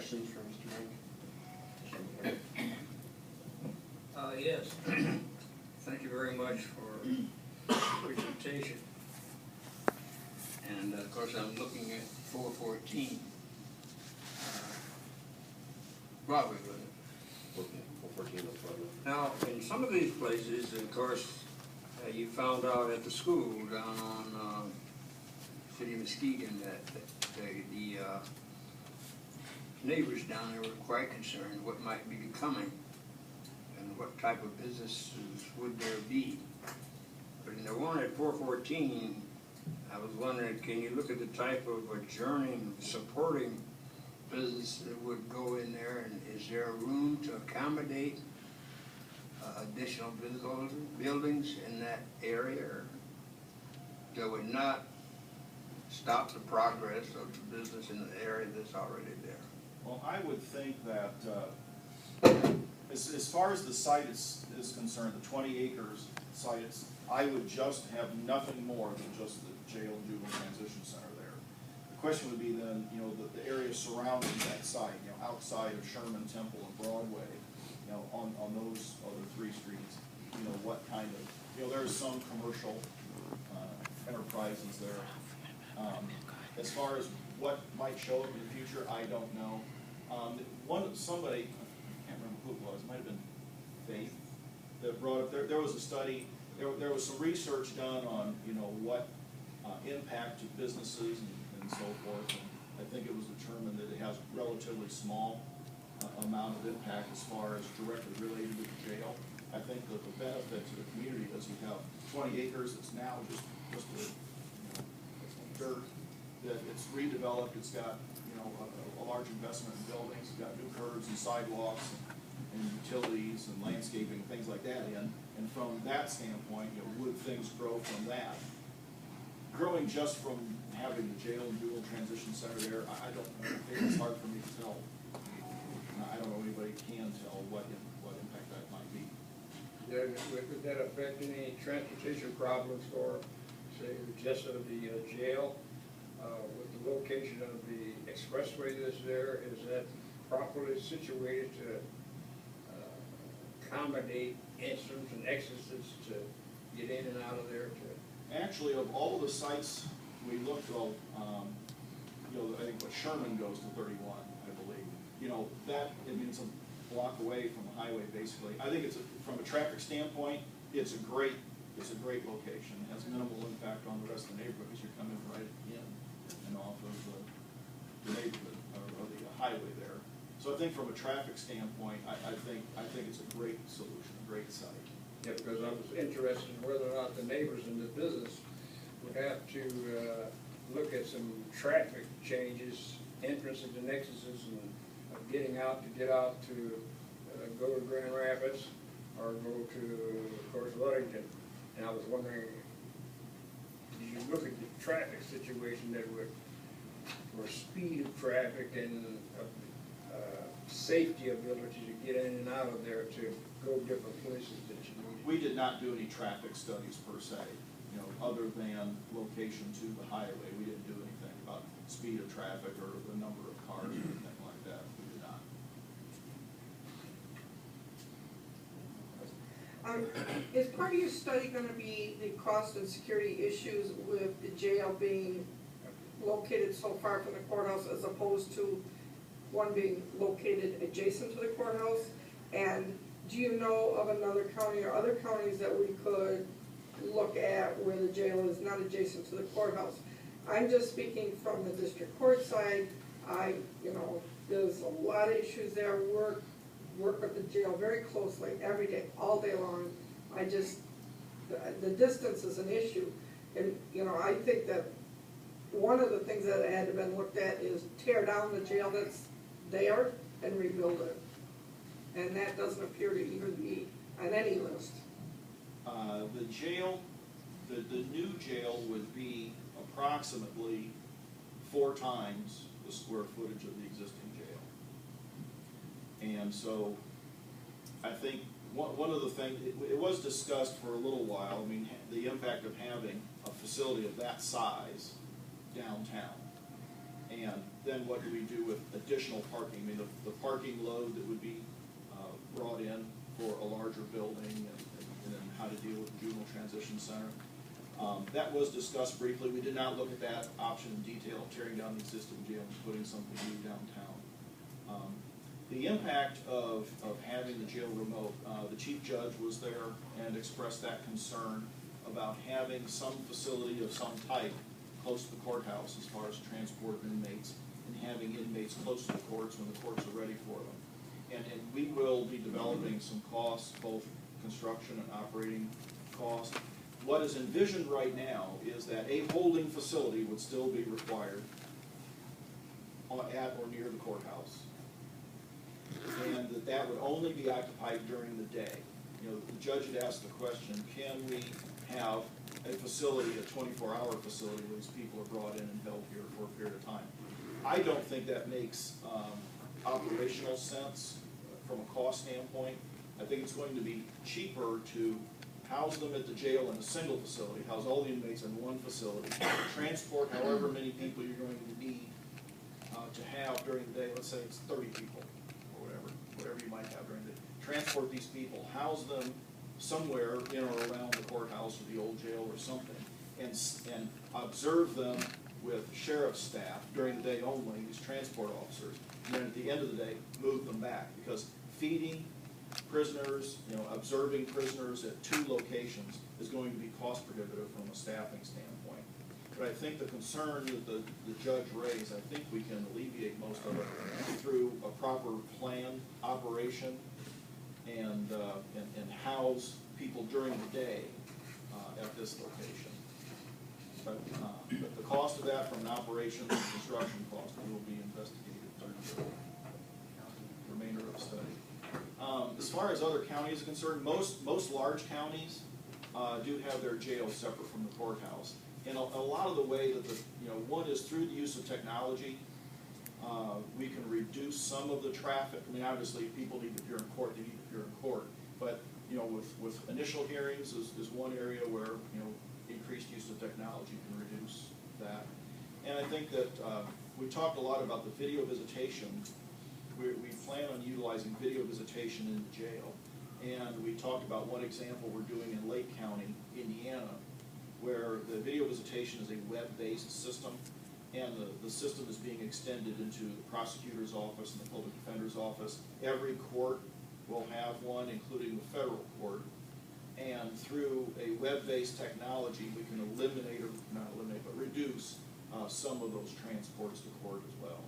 questions for Mr. Mink? Yes. Thank you very much for the presentation. And of course, I'm looking at 414. Broadway, wasn't it? 414 was Broadway. Now, in some of these places, of course, you found out at the school down on City of Muskegon that the neighbors down there were quite concerned what might be coming and what type of businesses would there be. But in the one at 414, I was wondering, can you look at the type of adjourning, supporting business that would go in there, and is there room to accommodate additional buildings in that area, or that would not stop the progress of the business in the area that's already there? Well, I would think that as far as the site is concerned, the 20 acres site, I would just have nothing more than just the jail and juvenile transition center there. The question would be then, you know, the area surrounding that site, you know, outside of Sherman, Temple, and Broadway, you know, on those other three streets, you know, what kind of, you know, there's some commercial enterprises there. As far as what might show up in the future, I don't know. Somebody, I can't remember who it was, it might have been Faith, that brought up, there was a study, there was some research done on, you know, what impact to businesses and so forth. And I think it was determined that it has relatively small amount of impact as far as directly related to the jail. I think that the benefit to the community is you have 20 acres that's now just dirt, that it's redeveloped, it's got, you know, a large investment in buildings, it's got new curbs and sidewalks and utilities and landscaping, things like that in. And from that standpoint, you know, would things grow from that? Growing just from having the jail and juvenile transition center there, I don't know. I think it's hard for me to tell. I don't know anybody can tell what impact that might be. Would that affect any transportation problems for, say, just of the jail? With the location of the expressway that's there, is that properly situated to accommodate entrances and exits to get in and out of there? Actually, of all the sites we looked at, you know, I think what Sherman goes to 31, I believe. You know, that, I mean, it's a block away from the highway, basically. I think it's from a traffic standpoint, it's a great location. It has minimal impact on the rest of the neighborhood because you're coming right in and off of the neighborhood or the highway there. So I think from a traffic standpoint, I think it's a great solution, a great site. Yeah, because I was interested in whether or not the neighbors in the business would have to look at some traffic changes, entrances and exits, and getting out to go to Grand Rapids or go to, of course, Ludington. And I was wondering, did you look at the traffic situation that would, for speed of traffic and safety ability to get in and out of there to go different places that you need? We did not do any traffic studies per se, you know, other than location to the highway. We didn't do anything about speed of traffic or the number of cars or anything like that. We did not. Is part of your study going to be the cost and security issues with the jail being located so far from the courthouse as opposed to one being located adjacent to the courthouse? And do you know of another county or other counties that we could look at where the jail is not adjacent to the courthouse? I'm just speaking from the district court side. You know, there's a lot of issues there. Work with the jail very closely every day, all day long. The distance is an issue. And, you know, I think that one of the things that had to been looked at is tear down the jail that's there and rebuild it. And that doesn't appear to even be on any list. The jail, the new jail would be approximately 4 times the square footage of the existing jail. And so I think one of the things, it was discussed for a little while, I mean, the impact of having a facility of that size downtown. And then what do we do with additional parking? I mean, the parking load that would be brought in for a larger building, and then how to deal with the juvenile transition center. That was discussed briefly. We did not look at that option in detail, tearing down the existing jail and putting something new downtown. The impact of having the jail remote, the chief judge was there and expressed that concern about having some facility of some type close to the courthouse as far as transport of inmates, and having inmates close to the courts when the courts are ready for them. And we will be developing some costs, both construction and operating costs. What is envisioned right now is that a holding facility would still be required at or near the courthouse, and that would only be occupied during the day. You know, the judge had asked the question, can we have a facility, a 24-hour facility, where these people are brought in and held here for a period of time? I don't think that makes operational sense from a cost standpoint. I think it's going to be cheaper to house them at the jail in a single facility, house all the inmates in one facility, transport however many people you're going to need to have during the day. Let's say it's 30 people or whatever you might have during the day. Transport these people, house them somewhere in or around the courthouse or the old jail or something, and observe them with sheriff's staff during the day only, these transport officers, and then at the end of the day, move them back. Because feeding prisoners, observing prisoners at two locations is going to be cost prohibitive from a staffing standpoint. But I think the concern that the judge raised, I think we can alleviate most of it through a proper planned operation and house people during the day at this location. But the cost of that from an operations and construction cost will be investigated through the remainder of the study. As far as other counties are concerned, most large counties do have their jails separate from the courthouse. And a lot of the way that one is through the use of technology, we can reduce some of the traffic. I mean, obviously, if people need to appear in court, they need to appear in court. But with initial hearings is one area where increased use of technology can reduce that. And I think that we talked a lot about the video visitation. We plan on utilizing video visitation in the jail. And we talked about one example we're doing in Lake County, Indiana, where the video visitation is a web-based system, and the system is being extended into the prosecutor's office and the public defender's office. Every court will have one, including the federal court. And through a web-based technology, we can eliminate, or not eliminate, but reduce some of those transports to court as well.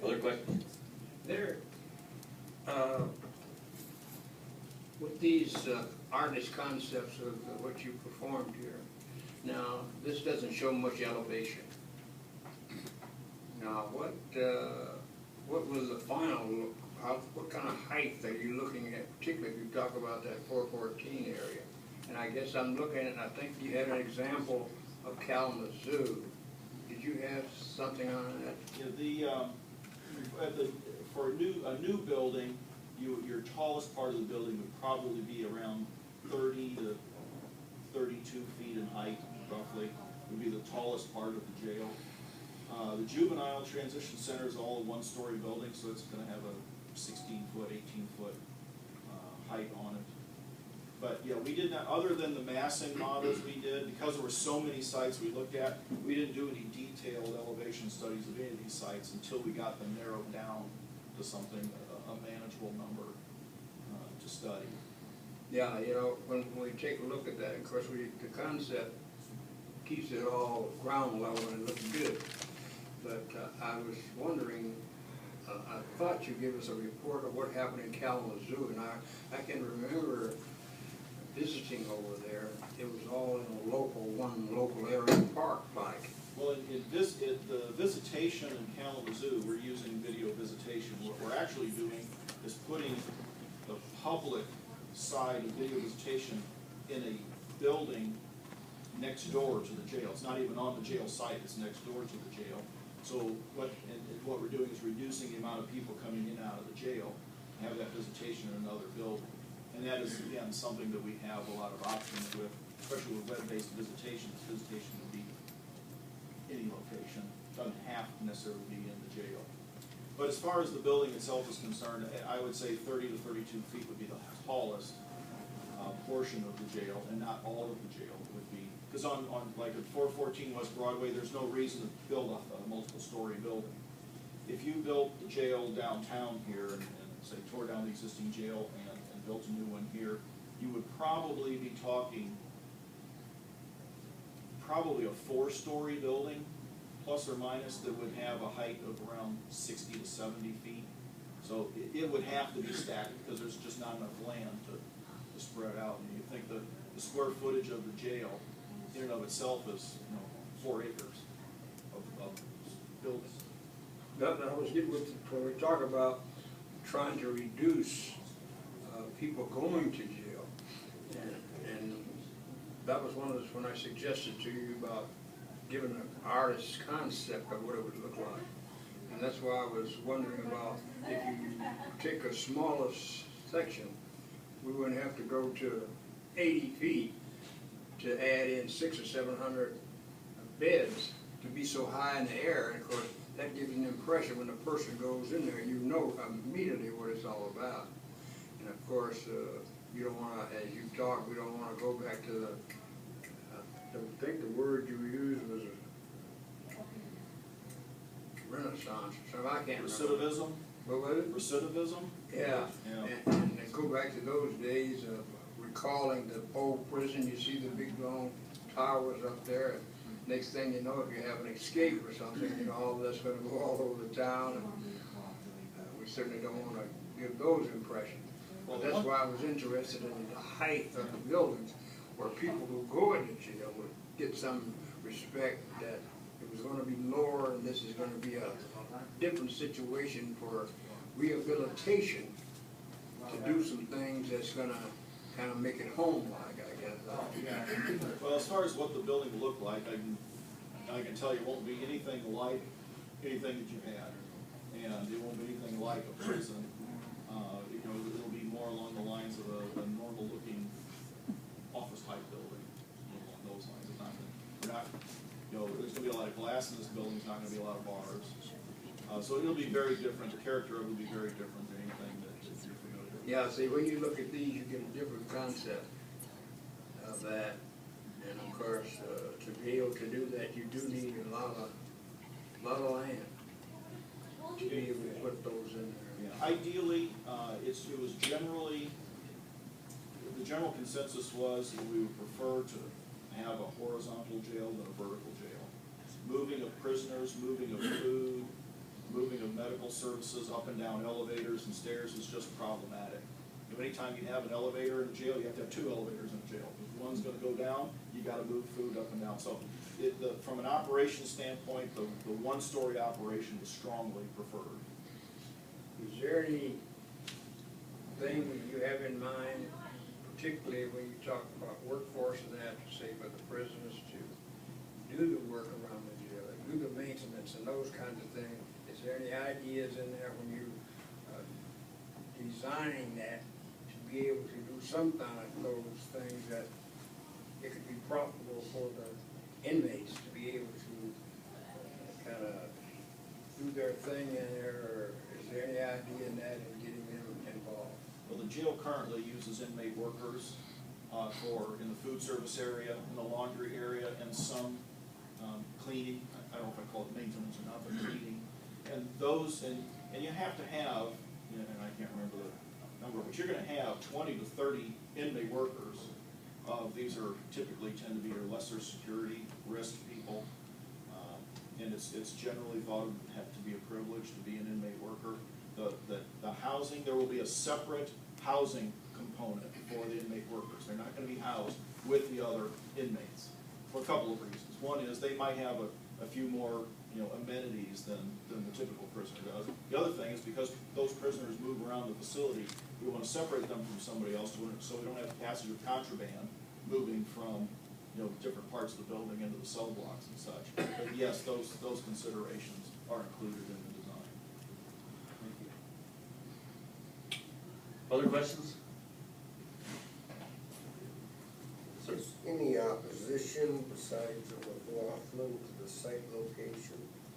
Other questions? There, with these artist concepts of what you performed here, now this doesn't show much elevation. Now, what was the final look? What kind of height are you looking at, particularly if you talk about that 414 area? And I guess I'm looking at, and I think you had an example of Kalamazoo. Did you have something on that? Yeah, for a new building, your tallest part of the building would probably be around 30 to 32 feet in height, roughly, would be the tallest part of the jail. The juvenile transition center is all a one-story building, so it's going to have a 16-foot, 18-foot height on it. But yeah, we did not, other than the massing models we did, because there were so many sites we looked at, we didn't do any detailed elevation studies of any of these sites until we got them narrowed down to something, a manageable number to study. Yeah, when we take a look at that, of course, the concept keeps it all ground level and looks good. But I was wondering, I thought you gave us a report of what happened in Kalamazoo, and I can remember visiting over there. It was all in one local area park-like. Well, the visitation in Kalamazoo, we're using video visitation. What we're actually doing is putting the public side of video visitation in a building next door to the jail. It's not even on the jail site, it's next door to the jail. So what we're doing is reducing the amount of people coming in and out of the jail, and have that visitation in another building. And that is, again, something that we have a lot of options with, especially with web-based visitation. It's visitation in any location, doesn't have to necessarily be in the jail. But as far as the building itself is concerned, I would say 30 to 32 feet would be the tallest portion of the jail, and not all of the jail would be. Because on like at 414 West Broadway, there's no reason to build a multiple-story building. If you built the jail downtown here and say tore down the existing jail and built a new one here, you would probably be talking probably a 4-story building, plus or minus, that would have a height of around 60 to 70 feet. So it would have to be stacked because there's just not enough land to spread out. And you think the square footage of the jail in and of itself is 4 acres of building. That I was getting with, when we talk about trying to reduce people going to jail, and that was one of those, when I suggested to you about giving an artist's concept of what it would look like. And that's why I was wondering about, if you take a smallest section, we wouldn't have to go to 80 feet to add in 600 or 700 beds to be so high in the air. And of course, that gives an impression when a person goes in there, you know immediately what it's all about. And of course, you don't want to, as you talk, we don't want to go back to the, I think the word you used was Renaissance or something, I can't remember. Recidivism? What was it? Recidivism? Yeah, Yeah. and go back to those days of recalling the old prison. You see the big long towers up there, and next thing you know, if you have an escape or something, all of that's going to go all over the town, and we certainly don't want to give those impressions. But that's why I was interested in the height of the buildings, where people who go into jail would get some respect that it was going to be lower, and this is going to be a different situation for rehabilitation, to do some things that's going to kind of make it home-like, I guess. Yeah. Well, as far as what the building will look like, I can tell you it won't be anything like anything that you've had, and it won't be anything like a prison. It'll be more along the lines of a normal-looking office-type building, along those lines. It's not, we're not, there's going to be a lot of glass in this building. There's not going to be a lot of bars. So it'll be very different. The character of it will be very different than anything that you're familiar with. Yeah, see, when you look at these, you get a different concept of that. And of course, to be able to do that, you do need a lot of land to be able to put those in there. Yeah. Ideally, it was generally, the general consensus was that we would prefer to have a horizontal jail than a vertical jail. Moving of prisoners, moving of food, moving of medical services up and down elevators and stairs is just problematic. Anytime you have an elevator in a jail, you have to have 2 elevators in a jail. If one's going to go down, you got to move food up and down. So from an operation standpoint, the 1-story operation is strongly preferred. Is there any thing that you have in mind, particularly when you talk about workforce and that, to say for the prisoners to do the work around the jail, do the maintenance and those kinds of things? Is there any ideas in there when you designing that to be able to do some kind of those things that it could be profitable for the inmates to be able to kind of do their thing in there, or is there any idea in that in getting them involved? Well, the jail currently uses inmate workers in the food service area, in the laundry area, and some cleaning. I don't know if I call it maintenance or not, but cleaning. And those, and you have to have, and I can't remember the number, but you're going to have 20 to 30 inmate workers. These are typically tend to be your lesser security risk people, and it's generally thought of to be a privilege to be an inmate worker. The housing, there will be a separate housing component for the inmate workers. They're not going to be housed with the other inmates for a couple of reasons. One is they might have a few more amenities than the typical prisoner does. The other thing is because those prisoners move around the facility, we want to separate them from somebody else so we don't have the passage of contraband moving from different parts of the building into the cell blocks and such. But yes, those considerations are included in the design. Thank you. Other questions? Sir? Any opposition besides what Laughlin to the site location